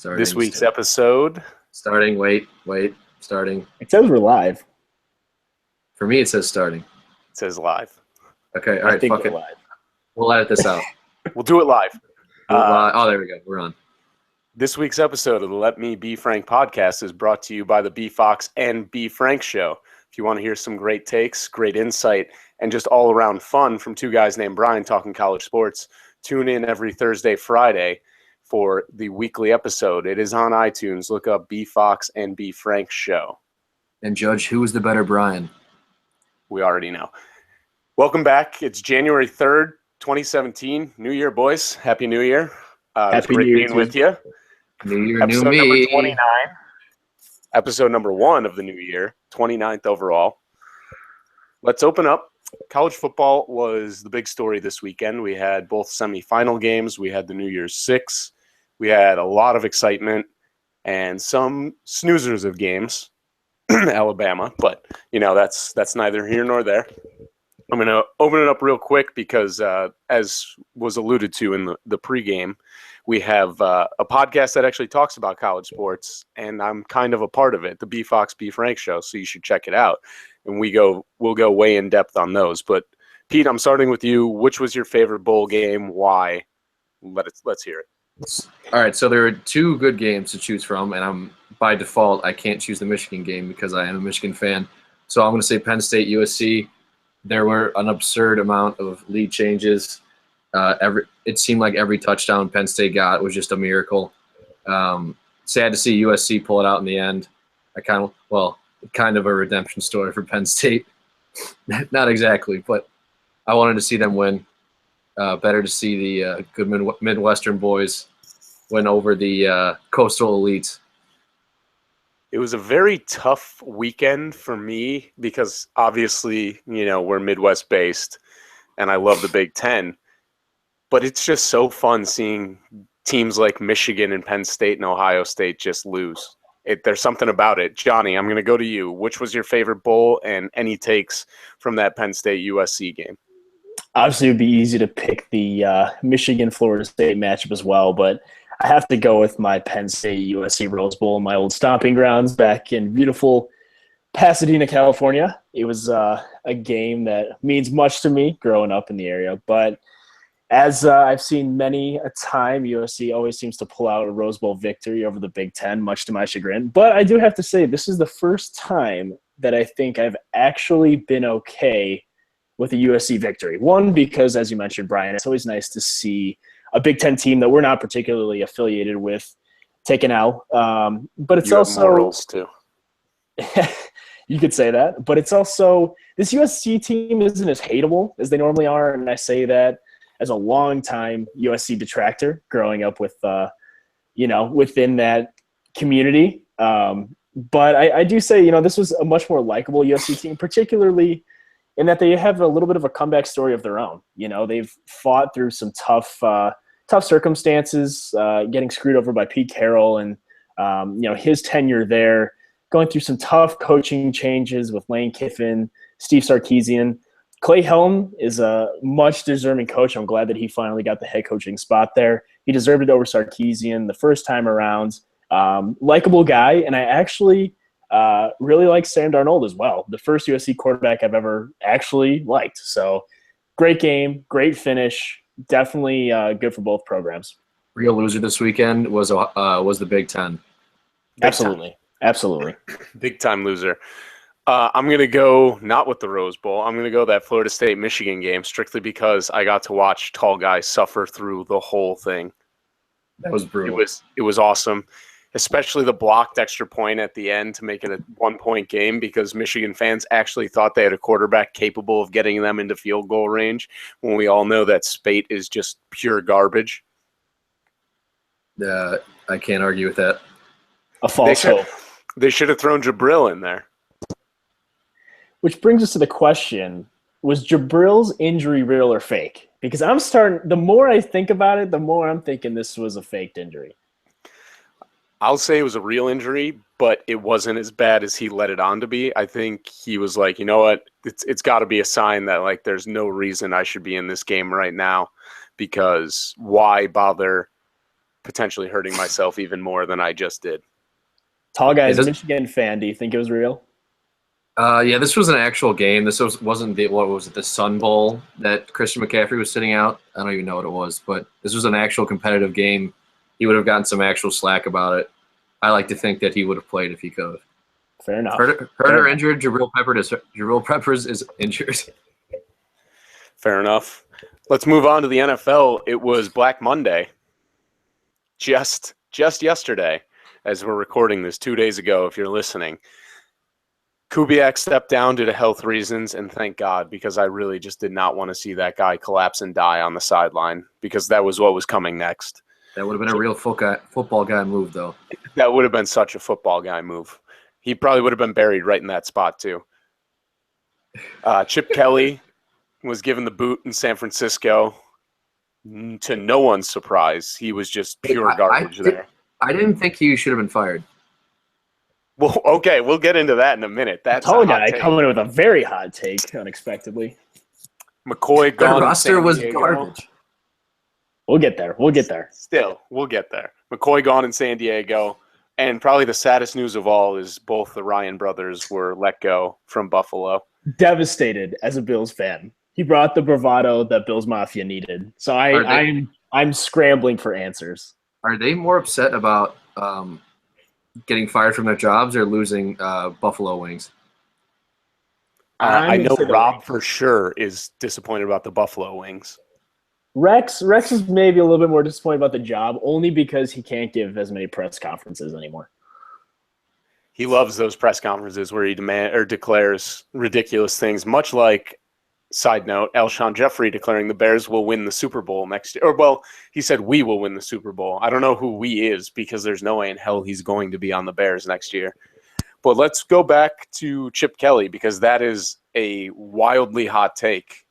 This week's episode. Starting. Wait. Starting. It says we're live. For me, it says starting. It says live. Okay. All right. Fuck it. Live. We'll edit this out. We'll do it live. There we go. We're on. This week's episode of the Let Me Be Frank podcast is brought to you by the B Fox and B Frank show. If you want to hear some great takes, great insight, and just all around fun from two guys named Brian talking college sports, tune in every Thursday, Friday for the weekly episode. It is on iTunes. Look up B Fox and B Frank show. And judge who is the better Brian. We already know. Welcome back. It's January 3rd, 2017. New Year, boys. Happy New Year. It's great being with you. New Year, Episode new number me. 29. Episode number 1 of the new year, 29th overall. Let's open up. College football was the big story this weekend. We had both semifinal games. We had the New Year's Six. We had a lot of excitement and some snoozers of games, Alabama. But, that's neither here nor there. I'm going to open it up real quick because, as was alluded to in the pregame, we have a podcast that actually talks about college sports, and I'm kind of a part of it, the B Fox B Frank show, so you should check it out. And we'll go way in depth on those. But Pete, I'm starting with you. Which was your favorite bowl game? Why? Let's hear it. All right, so there are two good games to choose from, and by default I can't choose the Michigan game because I am a Michigan fan. So I'm going to say Penn State USC. There were an absurd amount of lead changes. It seemed like every touchdown Penn State got was just a miracle. Sad to see USC pull it out in the end. Kind of a redemption story for Penn State. Not exactly, but I wanted to see them win. Better to see the good Midwestern boys win over the coastal elites. It was a very tough weekend for me because obviously, we're Midwest based and I love the Big Ten, but it's just so fun seeing teams like Michigan and Penn State and Ohio State just lose. There's something about it. Johnny, I'm going to go to you. Which was your favorite bowl and any takes from that Penn State USC game? Obviously, it would be easy to pick the Michigan-Florida State matchup as well, but I have to go with my Penn State USC Rose Bowl, my old stomping grounds back in beautiful Pasadena, California. It was a game that means much to me growing up in the area, but as I've seen many a time, USC always seems to pull out a Rose Bowl victory over the Big Ten, much to my chagrin. But I do have to say, this is the first time that I think I've actually been okay with a USC victory. One, because as you mentioned, Brian, it's always nice to see a Big Ten team that we're not particularly affiliated with take an L. But it's also morals too. You could say that, but it's also this USC team isn't as hateable as they normally are, and I say that as a long-time USC detractor, growing up with within that community. But I do say this was a much more likable USC team, particularly in that they have a little bit of a comeback story of their own. They've fought through some tough circumstances, getting screwed over by Pete Carroll and, his tenure there, going through some tough coaching changes with Lane Kiffin, Steve Sarkisian. Clay Helton is a much deserving coach. I'm glad that he finally got the head coaching spot there. He deserved it over Sarkisian the first time around. Likable guy, and I actually really like Sam Darnold as well. The first USC quarterback I've ever actually liked. So great game, great finish. Definitely good for both programs. Real loser this weekend was the Big Ten. Absolutely. Big time loser. I'm going to go not with the Rose Bowl. I'm going to go that Florida State-Michigan game strictly because I got to watch tall guys suffer through the whole thing. That was brutal. It was awesome, especially the blocked extra point at the end to make it a 1-point game because Michigan fans actually thought they had a quarterback capable of getting them into field goal range when we all know that Spate is just pure garbage. I can't argue with that. A false hope. They should have thrown Jabril in there. Which brings us to the question, was Jabril's injury real or fake? Because the more I think about it, the more I'm thinking this was a faked injury. I'll say it was a real injury, but it wasn't as bad as he let it on to be. I think he was like, you know what, it's got to be a sign that there's no reason I should be in this game right now because why bother potentially hurting myself even more than I just did. Tall guy is a Is this- Michigan fan. Do you think it was real? Yeah, this was an actual game. Wasn't the Sun Bowl that Christian McCaffrey was sitting out? I don't even know what it was, but this was an actual competitive game. He would have gotten some actual slack about it. I like to think that he would have played if he could. Fair enough. Hurt or injured, Jabril Peppers is injured. Fair enough. Let's move on to the NFL. It was Black Monday. Just yesterday, as we're recording this 2 days ago, if you're listening. Kubiak stepped down due to health reasons, and thank God, because I really just did not want to see that guy collapse and die on the sideline, because that was what was coming next. That would have been a real football guy move, though. That would have been such a football guy move. He probably would have been buried right in that spot, too. Chip Kelly was given the boot in San Francisco. To no one's surprise, he was just pure garbage there. I didn't think he should have been fired. Well, okay, we'll get into that in a minute. That's Tall a hot guy take. coming in with a very hot take, unexpectedly. McCoy The gone. to roster San was Diego. garbage. We'll get there. We'll get there. Still, we'll get there. McCoy gone in San Diego. And probably the saddest news of all is both the Ryan brothers were let go from Buffalo. Devastated as a Bills fan. He brought the bravado that Bills Mafia needed. So I'm scrambling for answers. Are they more upset about getting fired from their jobs or losing Buffalo wings? I I'm know gonna say the Rob Wings. for sure is disappointed about the Buffalo Wings. Rex is maybe a little bit more disappointed about the job, only because he can't give as many press conferences anymore. He loves those press conferences where he declares ridiculous things, much like, side note, Alshon Jeffrey declaring the Bears will win the Super Bowl next year. Or, well, he said we will win the Super Bowl. I don't know who we is, because there's no way in hell he's going to be on the Bears next year. But let's go back to Chip Kelly, because that is a wildly hot take,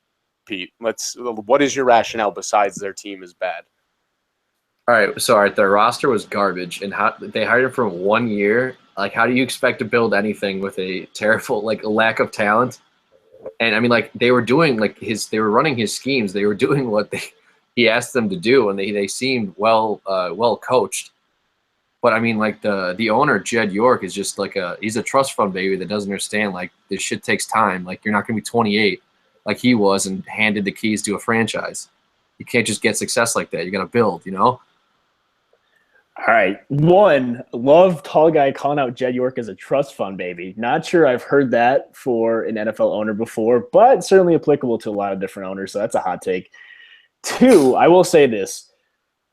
Pete. What is your rationale besides their team is bad? All right, their roster was garbage, and they hired him for 1 year. Like, how do you expect to build anything with a terrible, a lack of talent? And I mean, they were doing they were running his schemes. They were doing what he asked them to do, and they seemed well coached. But I mean, the owner, Jed York, is just he's a trust fund baby that doesn't understand this shit takes time. You're not going to be 28 like he was and handed the keys to a franchise. You can't just get success like that. You got to build, All right. One, love tall guy calling out Jed York as a trust fund baby. Not sure I've heard that for an NFL owner before, but certainly applicable to a lot of different owners, so that's a hot take. Two, I will say this.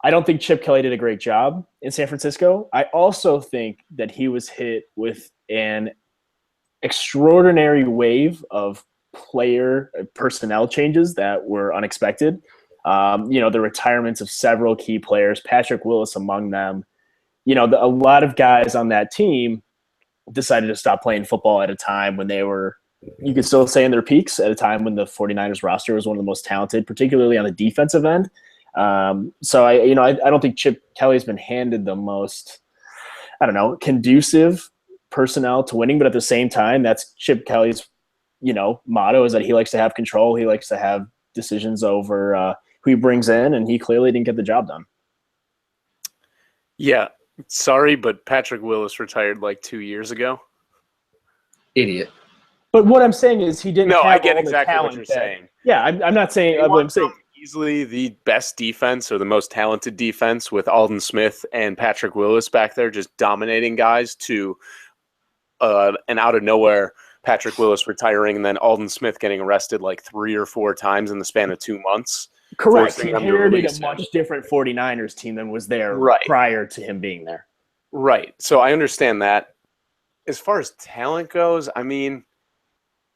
I don't think Chip Kelly did a great job in San Francisco. I also think that he was hit with an extraordinary wave of player personnel changes that were unexpected. The retirements of several key players, Patrick Willis among them. A lot of guys on that team decided to stop playing football at a time when they were, you could still say, in their peaks, at a time when the 49ers roster was one of the most talented, particularly on the defensive end. So I don't think Chip Kelly's been handed the most, conducive personnel to winning, but at the same time, that's Chip Kelly's, motto is that he likes to have control. He likes to have decisions over who he brings in, and he clearly didn't get the job done. Yeah, sorry, but Patrick Willis retired 2 years ago. Idiot. But what I'm saying is he didn't. No, have I get all the exactly what talent you're that- saying. Yeah, I'm not saying. They What I'm saying. went from easily the best defense or the most talented defense with Aldon Smith and Patrick Willis back there just dominating guys to and out of nowhere Patrick Willis retiring and then Aldon Smith getting arrested 3 or 4 times in the span of 2 months. Correct. He forcing them to inherited release a him. much different 49ers team than was there Right. prior to him being there. Right. So I understand that. As far as talent goes, I mean,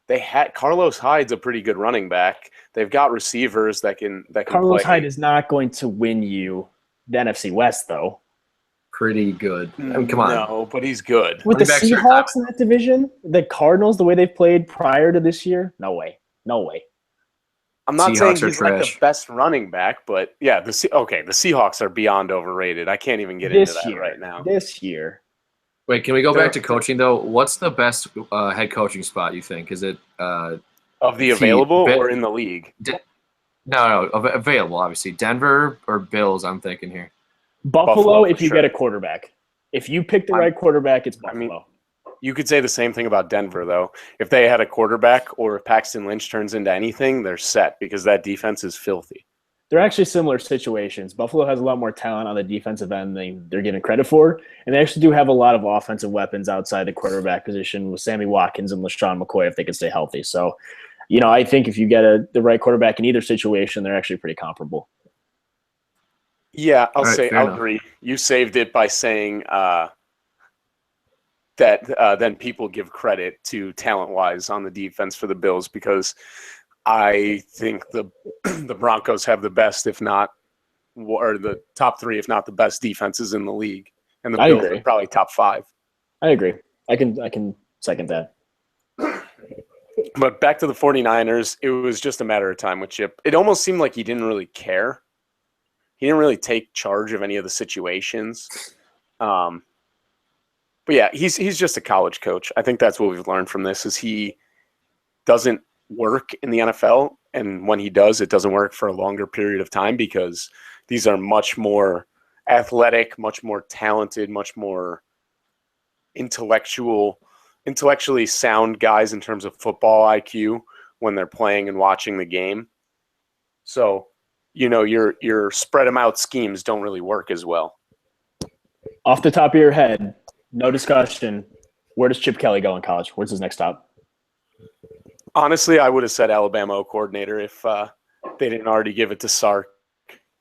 they had Carlos Hyde's a pretty good running back. They've got receivers that can Carlos play. Hyde is not going to win you the NFC West, though. Pretty good. I mean, come on. No, but he's good. With the Running backs are Seahawks in that division, the Cardinals, the way they played prior to this year, no way. I'm not Seahawks saying are he's the trash. best running back, but yeah, the Seahawks are beyond overrated. I can't even get into that right now. This year. Wait, can we go back to coaching, though? What's the best head coaching spot, you think? Is it Of the See, available Ben- or in the league? no, available, obviously. Denver or Bills, I'm thinking here. Buffalo if for you sure. get a quarterback. If you pick the right quarterback, it's Buffalo. I mean, you could say the same thing about Denver, though. If they had a quarterback or if Paxton Lynch turns into anything, they're set because that defense is filthy. They're actually similar situations. Buffalo has a lot more talent on the defensive end than they're getting credit for, and they actually do have a lot of offensive weapons outside the quarterback position with Sammy Watkins and LaShawn McCoy if they can stay healthy. So, I think if you get the right quarterback in either situation, they're actually pretty comparable. Yeah, I'll enough. agree. You saved it by saying that then people give credit to talent-wise on the defense for the Bills because I think the Broncos have the best, if not, or the top 3, if not the best defenses in the league, and the Bills are probably top 5. I agree. I can second that. But back to the 49ers, it was just a matter of time with Chip. It almost seemed like he didn't really care. He didn't really take charge of any of the situations. But yeah, he's just a college coach. I think that's what we've learned from this is he doesn't work in the NFL, and when he does, it doesn't work for a longer period of time because these are much more athletic, much more talented, much more intellectually sound guys in terms of football IQ when they're playing and watching the game. So, your spread them out schemes don't really work as well. Off the top of your head, no discussion. Where does Chip Kelly go in college? Where's his next stop? Honestly, I would have said Alabama coordinator if they didn't already give it to Sark,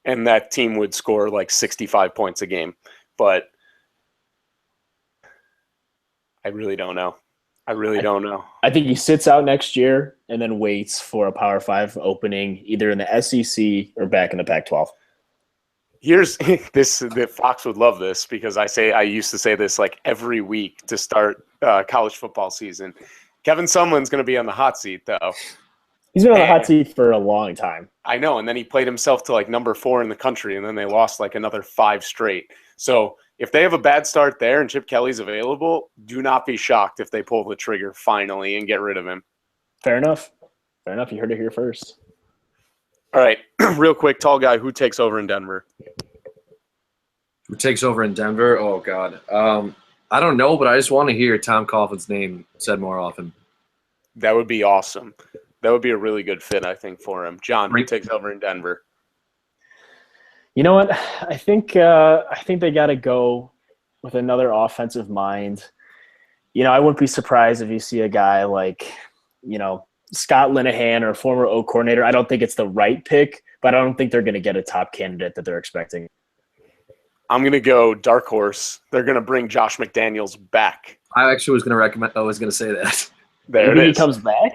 and that team would score like 65 points a game. But I really don't know. I think he sits out next year and then waits for a Power 5 opening either in the SEC or back in the Pac-12. Here's this. The Fox would love this because I used to say this like every week to start college football season. Kevin Sumlin's going to be on the hot seat, though. He's been on the hot seat for a long time. I know, and then he played himself to like number 4 in the country, and then they lost like another 5 straight. So if they have a bad start there and Chip Kelly's available, do not be shocked if they pull the trigger finally and get rid of him. Fair enough. You heard it here first. All right, real quick, tall guy, who takes over in Denver? Who takes over in Denver? Oh, God. I don't know, but I just want to hear Tom Coughlin's name said more often. That would be awesome. That would be a really good fit, I think, for him. John, who takes over in Denver? You know what? I think they got to go with another offensive mind. I wouldn't be surprised if you see a guy like, Scott Linehan or a former O coordinator. I don't think it's the right pick, but I don't think they're going to get a top candidate that they're expecting. I'm going to go dark horse. They're going to bring Josh McDaniels back. I actually was going to say that. There Maybe it is. He comes back?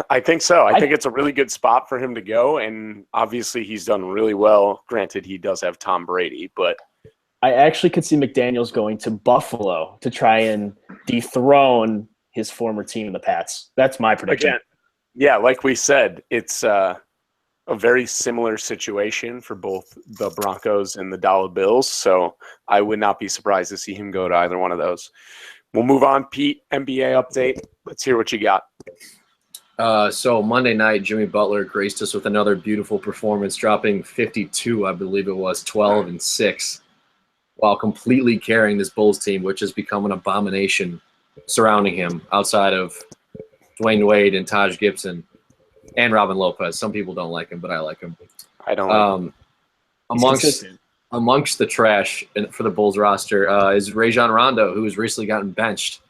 I think so. I think it's a really good spot for him to go, and obviously he's done really well. Granted, he does have Tom Brady, but I actually could see McDaniels going to Buffalo to try and dethrone his former team, the Pats. That's my prediction. Again, yeah, like we said, it's a very similar situation for both the Broncos and the Dollar Bills, so I would not be surprised to see him go to either one of those. We'll move on. Pete, NBA update. Let's hear what you got. So Monday night, Jimmy Butler graced us with another beautiful performance, dropping 52, I believe it was, 12 and 6, while completely carrying this Bulls team, which has become an abomination surrounding him outside of Dwayne Wade and Taj Gibson and Robin Lopez. Some people don't like him, but I like him. I don't like him. Amongst the trash for the Bulls roster is Rajon Rondo, who has recently gotten benched.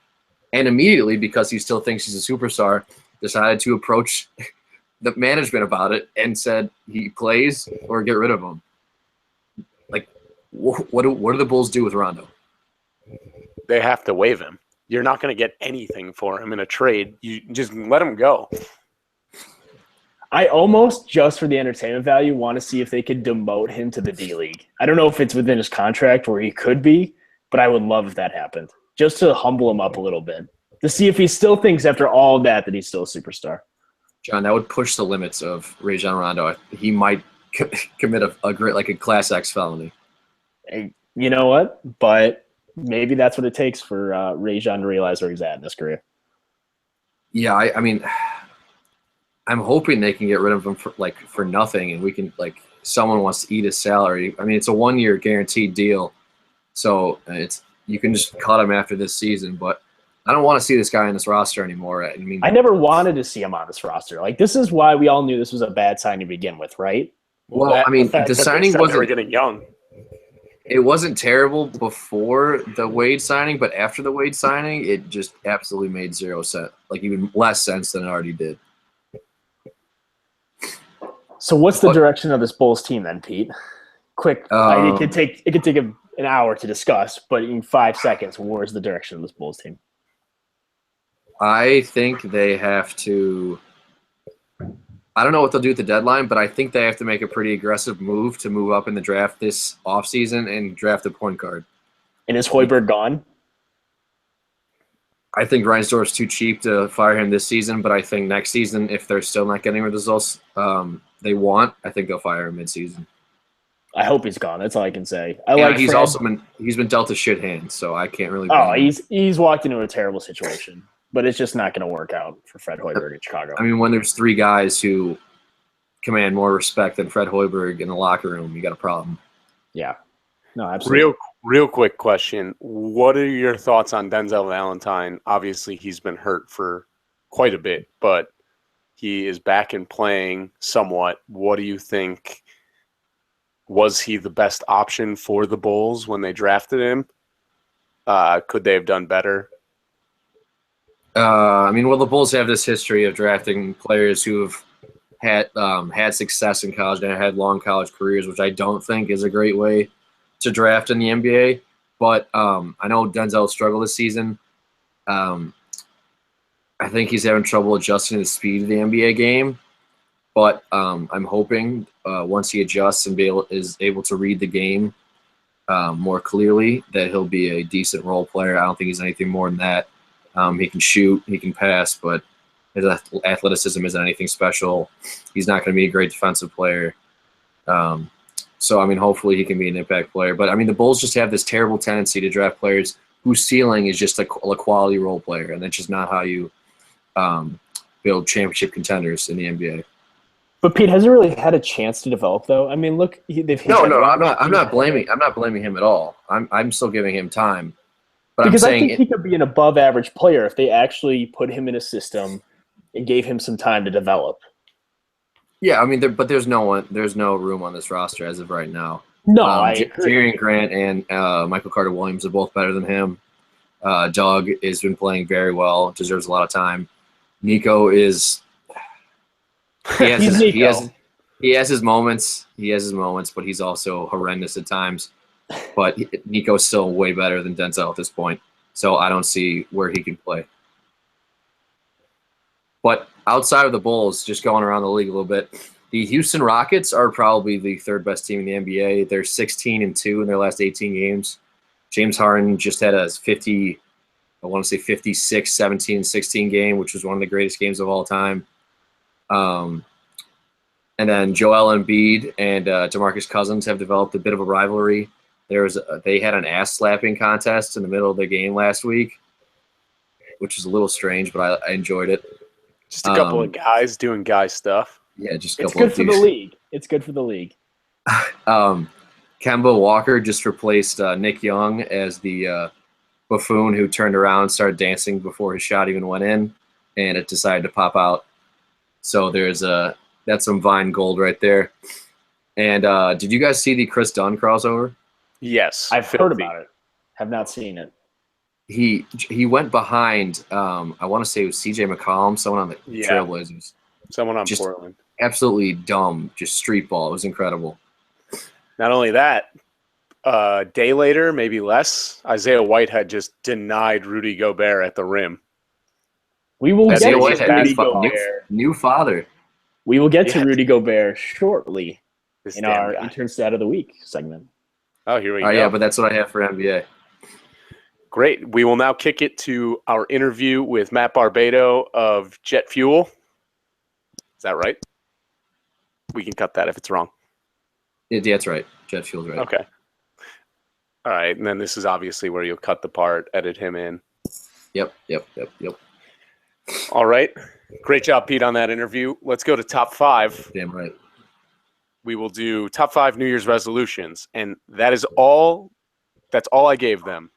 And immediately, because he still thinks he's a superstar, decided to approach the management about it and said he plays or get rid of him. Like, what do the Bulls do with Rondo? They have to waive him. You're not going to get anything for him in a trade. You just let him go. I almost, just for the entertainment value, want to see if they could demote him to the D-League. I don't know if it's within his contract where he could be, but I would love if that happened, just to humble him up a little bit, to see if he still thinks after all of that he's still a superstar. John, that would push the limits of Rajon Rondo. He might commit a Class X felony. Hey, you know what? But maybe that's what it takes for Rajon to realize where he's at in his career. Yeah, I mean, I'm hoping they can get rid of him for nothing, and we can someone wants to eat his salary. I mean, it's a 1-year guaranteed deal, so you can just cut him after this season. But I don't want to see this guy on this roster anymore. I mean, I never wanted to see him on this roster. Like, this is why we all knew this was a bad sign to begin with, right? well, I mean, fact the that they signing said they were wasn't getting young. it wasn't terrible before the Wade signing, but after the Wade signing, it just absolutely made 0 sense, like even less sense than it already did. So what's the direction of this Bulls team then, Pete? Quick, it could take an hour to discuss, but in 5 seconds, where's the direction of this Bulls team? I think they have to. I don't know what they'll do at the deadline, but I think they have to make a pretty aggressive move to move up in the draft this offseason and draft a point guard. And is Hoiberg gone? I think Reinsdorf's too cheap to fire him this season, but I think next season, if they're still not getting the results they want, I think they'll fire him midseason. I hope he's gone. That's all I can say. He's been dealt a shit hand, so I can't really. Oh, he's walked into a terrible situation, but it's just not going to work out for Fred Hoiberg in Chicago. I mean, when there's 3 guys who command more respect than Fred Hoiberg in the locker room, you got a problem. Yeah, no, absolutely. Real quick question: what are your thoughts on Denzel Valentine? Obviously, he's been hurt for quite a bit, but he is back and playing somewhat. What do you think? Was he the best option for the Bulls when they drafted him? Could they have done better? I mean, well, the Bulls have this history of drafting players who have had success in college and had long college careers, which I don't think is a great way to draft in the NBA. But I know Denzel struggled this season. I think he's having trouble adjusting to the speed of the NBA game. But I'm hoping once he adjusts and is able to read the game more clearly, that he'll be a decent role player. I don't think he's anything more than that. He can shoot, he can pass, but his athleticism isn't anything special. He's not going to be a great defensive player. So, I mean, hopefully he can be an impact player. But, I mean, the Bulls just have this terrible tendency to draft players whose ceiling is just a quality role player, and that's just not how you build championship contenders in the NBA. But Pete hasn't really had a chance to develop, though. I mean, look, I'm not blaming him at all. I'm still giving him time. But because I'm I saying think he could be an above-average player if they actually put him in a system and gave him some time to develop. Yeah, I mean, there's no room on this roster as of right now. No, I agree. Jerian Grant and Michael Carter Williams are both better than him. Doug has been playing very well, deserves a lot of time. Nico is. He has his moments. But he's also horrendous at times. But Nico's still way better than Denzel at this point, so I don't see where he can play. But outside of the Bulls, just going around the league a little bit, the Houston Rockets are probably the 3rd best team in the NBA. They're 16-2 in their last 18 games. James Harden just had a 56, 17, 16 game, which was one of the greatest games of all time. And then Joel Embiid and DeMarcus Cousins have developed a bit of a rivalry. They had an ass slapping contest in the middle of the game last week, which is a little strange, but I enjoyed it. Just a couple of guys doing guy stuff. Yeah, just a It's couple good for the league. It's good for the league. Kemba Walker just replaced Nick Young as the buffoon who turned around and started dancing before his shot even went in, and it decided to pop out. So that's some Vine gold right there. And did you guys see the Chris Dunn crossover? Yes, I've heard about it. Have not seen it. He went behind. I want to say it was C.J. McCollum, someone on the Trailblazers. Someone on Just Portland. Absolutely dumb, just street ball. It was incredible. Not only that, a day later, maybe less, Isaiah Whitehead just denied Rudy Gobert at the rim. We will get to Rudy Gobert. New father. We will get to Rudy Gobert shortly in our guy. intern stat of the week segment. Oh, here we go. Yeah, but that's what I have for NBA. Great. We will now kick it to our interview with Matt Barbado of Jet Fuel. Is that right? We can cut that if it's wrong. Yeah, that's right. Jet Fuel's right. Okay. All right. And then this is obviously where you'll cut the part, edit him in. Yep. All right. Great job, Pete, on that interview. Let's go to top 5. Damn right. we will do top 5 New Year's resolutions, and that's all I gave them.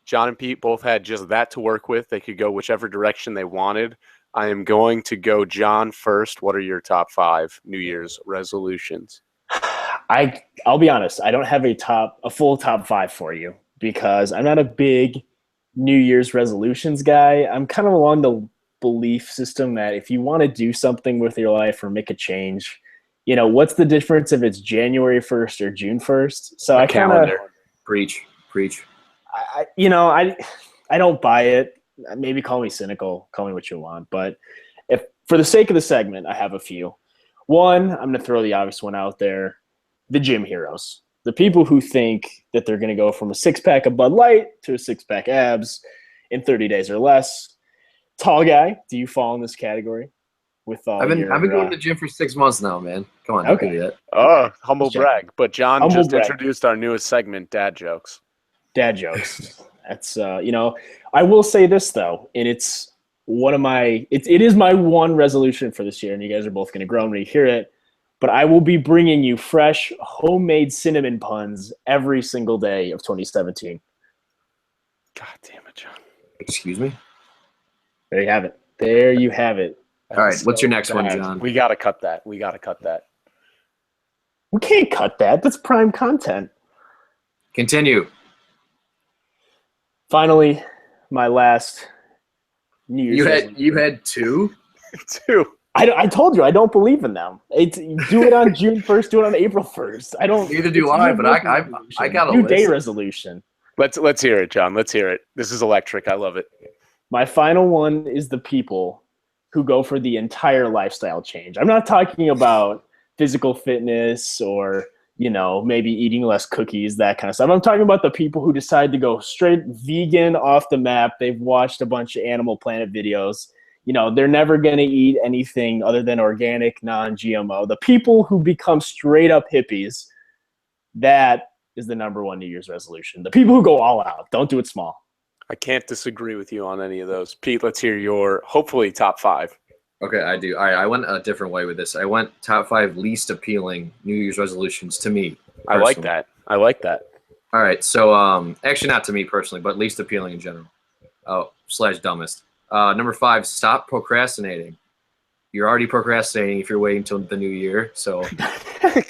John and Pete both had just that to work with. They could go whichever direction they wanted. I am going to go John first. What are your top 5 New Year's resolutions? I'll be honest. I don't have a full top 5 for you because I'm not a big New Year's resolutions guy. I'm kind of along the belief system that if you want to do something with your life or make a change, what's the difference if it's January 1st or June 1st? So I kind of preach. I don't buy it. Maybe call me cynical, call me what you want. But if for the sake of the segment, I have a few. One, I'm going to throw the obvious one out there. The gym heroes. The people who think that they're going to go from a 6-pack of Bud Light to a 6-pack abs in 30 days or less. Tall guy, do you fall in this category? I've been going to the gym for 6 months now, man. Come on, don't do that. Oh, humble brag. But John introduced our newest segment, Dad Jokes. Dad jokes. That's I will say this though, and it's one of my it is my one resolution for this year, and you guys are both going to groan when you hear it. But I will be bringing you fresh homemade cinnamon puns every single day of 2017. God damn it, John. Excuse me? There you have it. All right, what's your next one, John? We got to cut that. We can't cut that. That's prime content. Continue. Finally, my last New Year's You had 2? 2. I told you I don't believe in them. Do it on June 1st. Do it on April 1st. I don't. Neither do I. But I got a new list. Day resolution. Let's hear it, John. Let's hear it. This is electric. I love it. My final one is the people who go for the entire lifestyle change. I'm not talking about physical fitness or maybe eating less cookies, that kind of stuff. I'm talking about the people who decide to go straight vegan off the map. They've watched a bunch of Animal Planet videos. They're never going to eat anything other than organic, non-GMO. The people who become straight up hippies, that is the number one New Year's resolution. The people who go all out, don't do it small. I can't disagree with you on any of those. Pete, let's hear your hopefully top 5. Okay, I do. All right, I went a different way with this. I went top 5 least appealing New Year's resolutions to me. I like that. All right, so actually not to me personally, but least appealing in general. / dumbest. Number 5, stop procrastinating. You're already procrastinating if you're waiting until the new year. So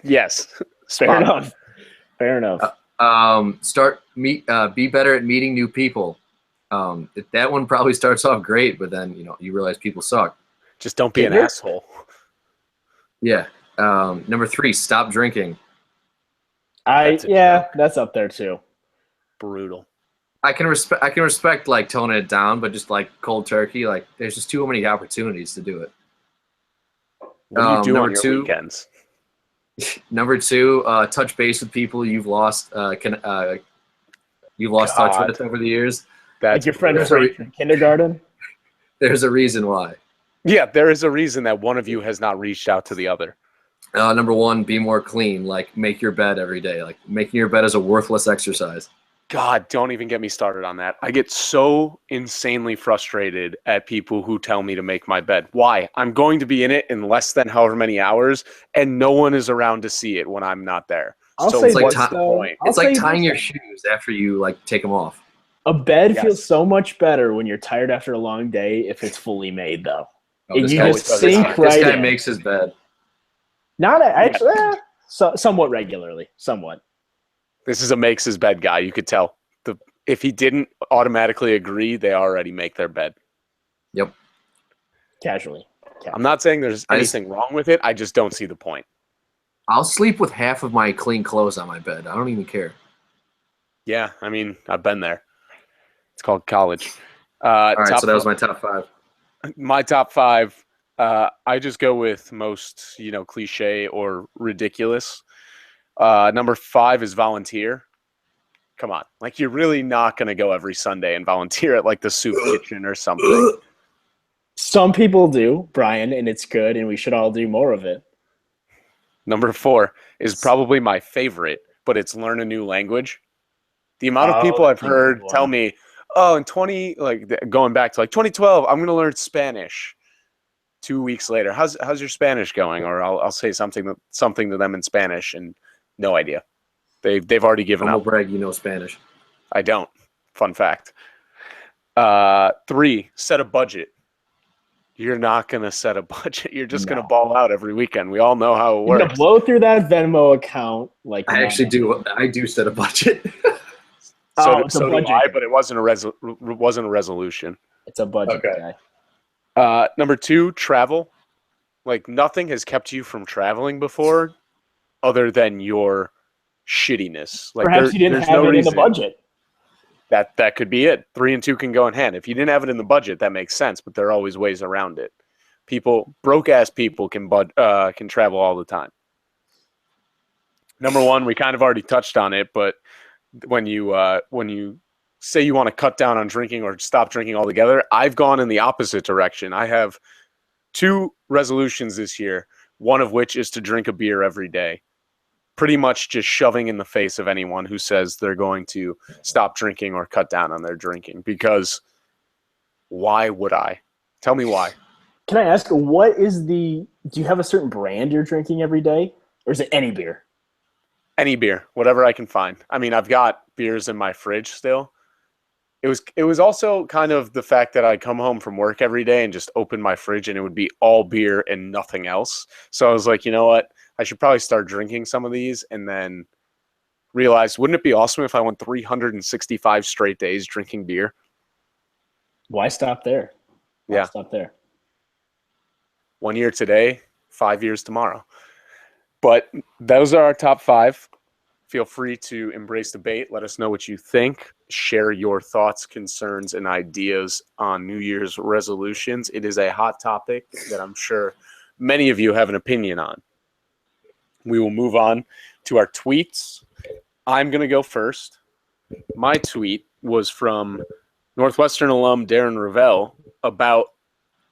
yes, fair enough. Be better at meeting new people. That one probably starts off great, but then you realize people suck. Just don't be an asshole. Yeah. Number 3, stop drinking. That's up there too. Brutal. I can respect like toning it down, but just like cold turkey, like there's just too many opportunities to do it. What do you do on your weekends? Number 2, touch base with people you've lost touch with over the years. That's like your friend from kindergarten. There's a reason why. Yeah, there is a reason that one of you has not reached out to the other. Number 1, be more clean. Like make your bed every day. Like making your bed is a worthless exercise. God, don't even get me started on that. I get so insanely frustrated at people who tell me to make my bed. Why? I'm going to be in it in less than however many hours, and no one is around to see it when I'm not there. It's like tying your shoes after you like take them off. A bed feels so much better when you're tired after a long day if it's fully made, though. This guy makes his bed. Not actually, somewhat regularly, somewhat. This is a makes his bed guy. You could tell. If he didn't automatically agree, they already make their bed. Yep. Casually. I'm not saying there's anything wrong with it. I just don't see the point. I'll sleep with half of my clean clothes on my bed. I don't even care. Yeah, I mean, I've been there. It's called college. All right, so that was my top 5. My top 5, I just go with most, cliche or ridiculous. Number 5 is volunteer. Come on. Like, you're really not going to go every Sunday and volunteer at, like, the soup kitchen or something. Some people do, Brian, and it's good, and we should all do more of it. Number 4 is probably my favorite, but it's learn a new language. The amount of people I've heard tell me, going back to, like, 2012, I'm going to learn Spanish. 2 weeks later, how's your Spanish going? Or I'll say something to them in Spanish, and no idea. They've already given Humble up. brag, you know Spanish. I don't. Fun fact. 3, set a budget. You're not going to set a budget. You're just going to ball out every weekend. We all know how it You're works. gonna blow through that Venmo account like I actually do. I do set a budget. It's a So do budget. I, but it wasn't a resolution. It's a budget Okay. guy. Number 2, travel. Like, nothing has kept you from traveling before other than your shittiness. Like, Perhaps you didn't there's have no it in reason. the budget. That could be it. 3 and 2 can go in hand. If you didn't have it in the budget, that makes sense, but there are always ways around it. Broke ass people can travel all the time. Number 1, we kind of already touched on it, but when you say you want to cut down on drinking or stop drinking altogether, I've gone in the opposite direction. I have 2 resolutions this year, one of which is to drink a beer every day. Pretty much just shoving in the face of anyone who says they're going to stop drinking or cut down on their drinking, because why would I? Tell me why. Can I ask, do you have a certain brand you're drinking every day? Or is it any beer? Any beer, whatever I can find. I mean, I've got beers in my fridge still. It was also kind of the fact that I come home from work every day and just open my fridge and it would be all beer and nothing else. So I was like, you know what? I should probably start drinking some of these, and then realized, wouldn't it be awesome if I went 365 straight days drinking beer? Why stop there? Yeah. Stop there. 1 year today, 5 years tomorrow. But those are our top 5. Feel free to embrace debate. Let us know what you think. Share your thoughts, concerns, and ideas on New Year's resolutions. It is a hot topic that I'm sure many of you have an opinion on. We will move on to our tweets. I'm going to go first. My tweet was from Northwestern alum Darren Ravel about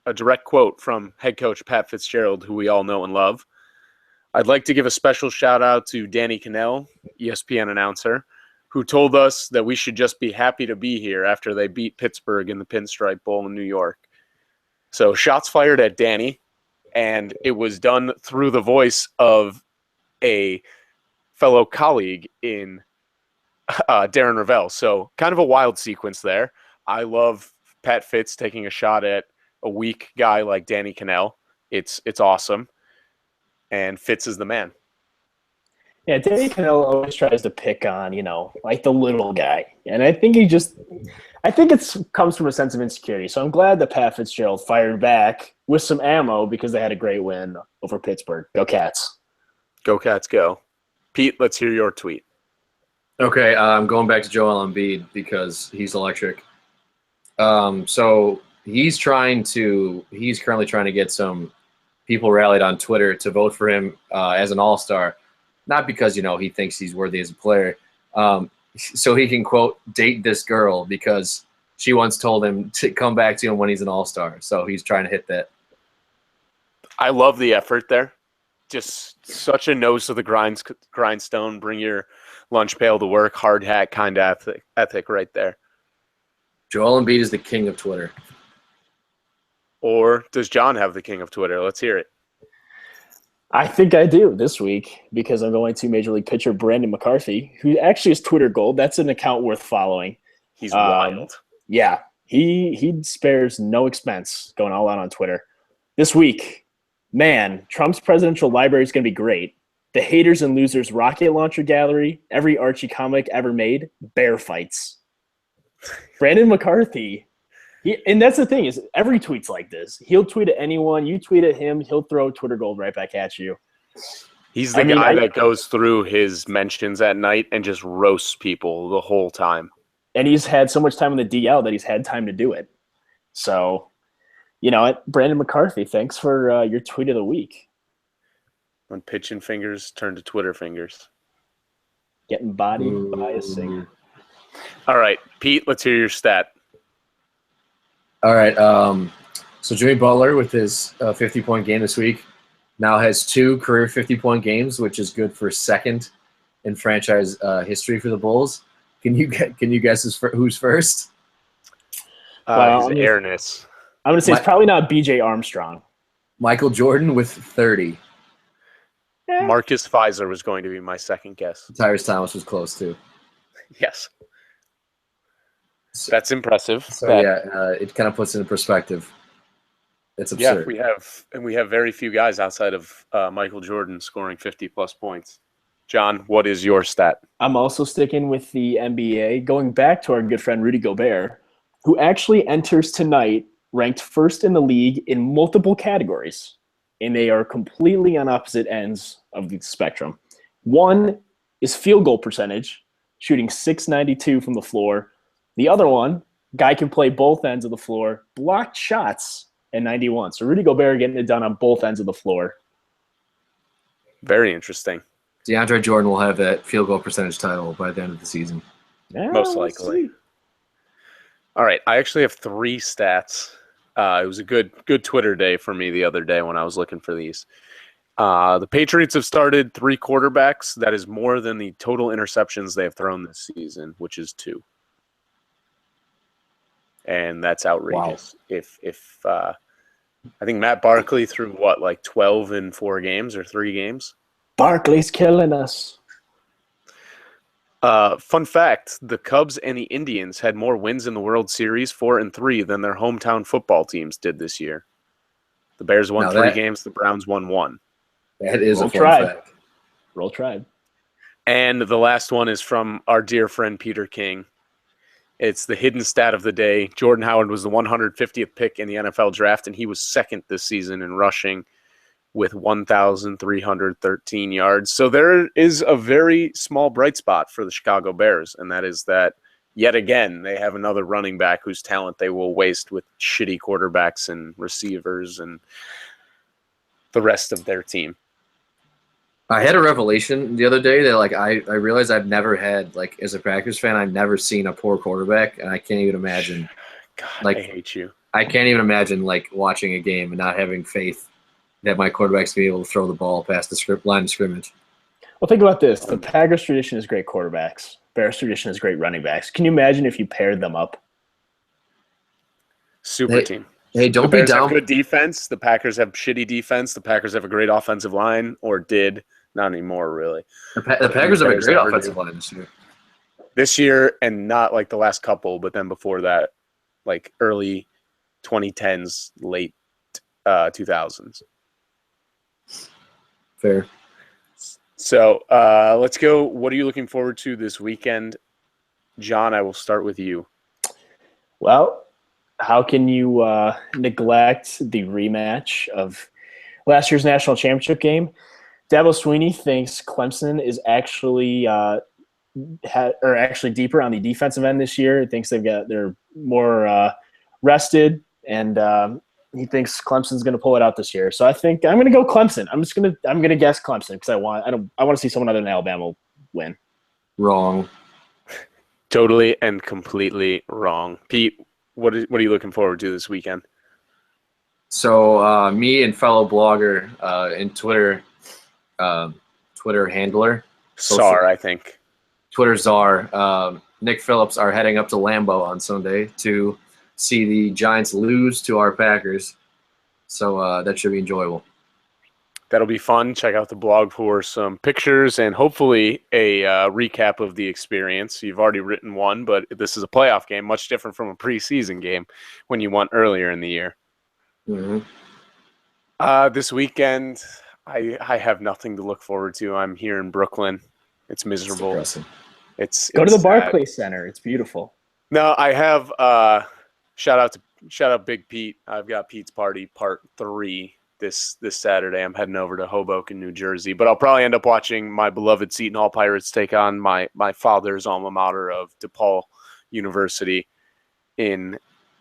a direct quote from head coach Pat Fitzgerald, who we all know and love. I'd like to give a special shout out to Danny Cannell, ESPN announcer, who told us that we should just be happy to be here after they beat Pittsburgh in the Pinstripe Bowl in New York. So shots fired at Danny, and it was done through the voice of a fellow colleague in Darren Ravel. So kind of a wild sequence there. I love Pat Fitz taking a shot at a weak guy like Danny Cannell. It's awesome. And Fitz is the man. Yeah, Danny Cannell always tries to pick on, like the little guy. And I think it comes from a sense of insecurity. So I'm glad that Pat Fitzgerald fired back with some ammo because they had a great win over Pittsburgh. Go Cats. Go Cats, go. Pete, let's hear your tweet. Okay, I'm going back to Joel Embiid because he's electric. So he's currently trying to get some people rallied on Twitter to vote for him as an all-star, not because, he thinks he's worthy as a player, so he can, quote, date this girl because she once told him to come back to him when he's an all-star. So he's trying to hit that. I love the effort there. Just such a nose to the grindstone, bring your lunch pail to work, hard hat kind of ethic right there. Joel Embiid is the king of Twitter. Or does John have the king of Twitter? Let's hear it. I think I do this week because I'm going to Major League pitcher Brandon McCarthy, who actually is Twitter gold. That's an account worth following. He's wild. Yeah, he spares no expense going all out on Twitter. This week, man, Trump's presidential library is going to be great. The Haters and Losers rocket launcher gallery, every Archie comic ever made, bear fights. Brandon McCarthy, and that's the thing is every tweet's like this. He'll tweet at anyone, you tweet at him, he'll throw Twitter gold right back at you. He's the guy that goes through his mentions at night and just roasts people the whole time. And he's had so much time in the DL that he's had time to do it. So, Brandon McCarthy, thanks for your tweet of the week. When pitching fingers turn to Twitter fingers. Getting bodied by a singer. All right, Pete, let's hear your stat. All right. So Jimmy Butler with his 50-point game this week now has 2 career 50-point games, which is good for second in franchise history for the Bulls. Can you guess who's first? His airness. I'm going to say it's probably not B.J. Armstrong. Michael Jordan with 30. Marcus Pfizer was going to be my second guess. Tyrese Thomas was close too. Yes. That's impressive. So it kind of puts it in perspective. It's absurd. Yeah, we have very few guys outside of Michael Jordan scoring 50-plus points. John, what is your stat? I'm also sticking with the NBA, going back to our good friend Rudy Gobert, who actually enters tonight ranked first in the league in multiple categories, and they are completely on opposite ends of the spectrum. One is field goal percentage, shooting .692 from the floor. The other one, guy can play both ends of the floor, blocked shots at 91. So Rudy Gobert getting it done on both ends of the floor. Very interesting. DeAndre Jordan will have that field goal percentage title by the end of the season. Yeah, Most likely. All right, I actually have 3 stats. It was a good Twitter day for me the other day when I was looking for these. The Patriots have started 3 quarterbacks. That is more than the total interceptions they have thrown this season, which is 2. And that's outrageous. Wow. If I think Matt Barkley threw 12 in 4 games or 3 games. Barkley's killing us. Fun fact: the Cubs and the Indians had more wins in the World Series, 4 and 3, than their hometown football teams did this year. The Bears won 3 games. The Browns won 1. That is a fun fact. Roll Tribe. And the last one is from our dear friend Peter King. It's the hidden stat of the day. Jordan Howard was the 150th pick in the NFL draft, and he was second this season in rushing with 1,313 yards. So there is a very small bright spot for the Chicago Bears, and that is that, yet again, they have another running back whose talent they will waste with shitty quarterbacks and receivers and the rest of their team. I had a revelation the other day that I realized I've never had, as a Packers fan, I've never seen a poor quarterback, and I can't even imagine. God, I hate you. I can't even imagine watching a game and not having faith that my quarterback's be able to throw the ball past the line of scrimmage. Well, think about this. The Packers tradition is great quarterbacks. Bears tradition is great running backs. Can you imagine if you paired them up? Super team. Hey, don't be down. The Bears have good defense. The Packers have shitty defense. The Packers have a great offensive line, or did. Not anymore, really. The Packers have a great offensive line this year. This year, and not the last couple, but then before that, early 2010s, late 2000s. Fair. So let's go. What are you looking forward to this weekend? John, I will start with you. Well, how can you neglect the rematch of last year's national championship game? Dabo Swinney thinks Clemson is actually deeper on the defensive end this year. He thinks they're more rested, and he thinks Clemson's going to pull it out this year. So I think I'm going to go Clemson. I'm going to guess Clemson because I want to see someone other than Alabama win. Wrong. Totally and completely wrong. Pete, what are you looking forward to this weekend? So me and fellow blogger and Twitter handler. Czar, I think. Twitter czar. Nick Phillips are heading up to Lambeau on Sunday to see the Giants lose to our Packers. So that should be enjoyable. That'll be fun. Check out the blog for some pictures and hopefully a recap of the experience. You've already written one, but this is a playoff game, much different from a preseason game when you won earlier in the year. Mm-hmm. This weekend, I have nothing to look forward to. I'm here in Brooklyn. It's miserable. It's go to the Barclays Center. It's beautiful. No, I have shout out Big Pete. I've got Pete's Party Part 3 this Saturday. I'm heading over to Hoboken, New Jersey, but I'll probably end up watching my beloved Seton Hall Pirates take on my father's alma mater of DePaul University in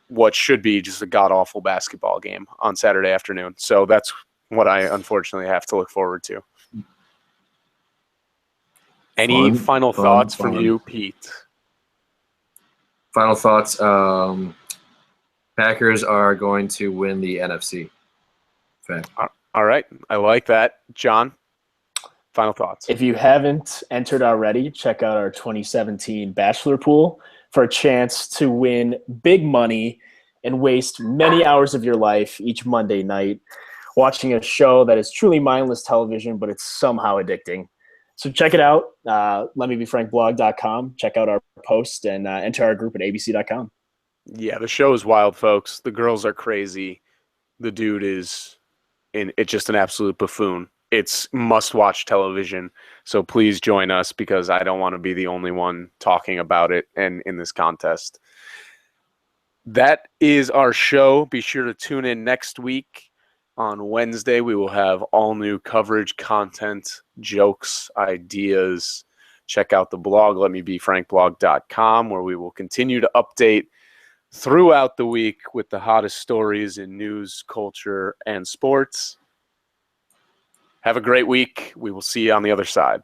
what should be just a god-awful basketball game on Saturday afternoon. So that's what I unfortunately have to look forward to. Any final thoughts from you, Pete? Final thoughts. Packers are going to win the NFC. Okay. All right. I like that. John, final thoughts. If you haven't entered already, check out our 2017 Bachelor Pool for a chance to win big money and waste many hours of your life each Monday night watching a show that is truly mindless television, but it's somehow addicting. So check it out. LetMeBeFrankBlog.com. Check out our post and enter our group at abc.com. Yeah, the show is wild, folks. The girls are crazy. The dude is it's just an absolute buffoon. It's must-watch television. So please join us because I don't want to be the only one talking about it and in this contest. That is our show. Be sure to tune in next week. On Wednesday, we will have all new coverage, content, jokes, ideas. Check out the blog, letmebefrankblog.com, where we will continue to update throughout the week with the hottest stories in news, culture, and sports. Have a great week. We will see you on the other side.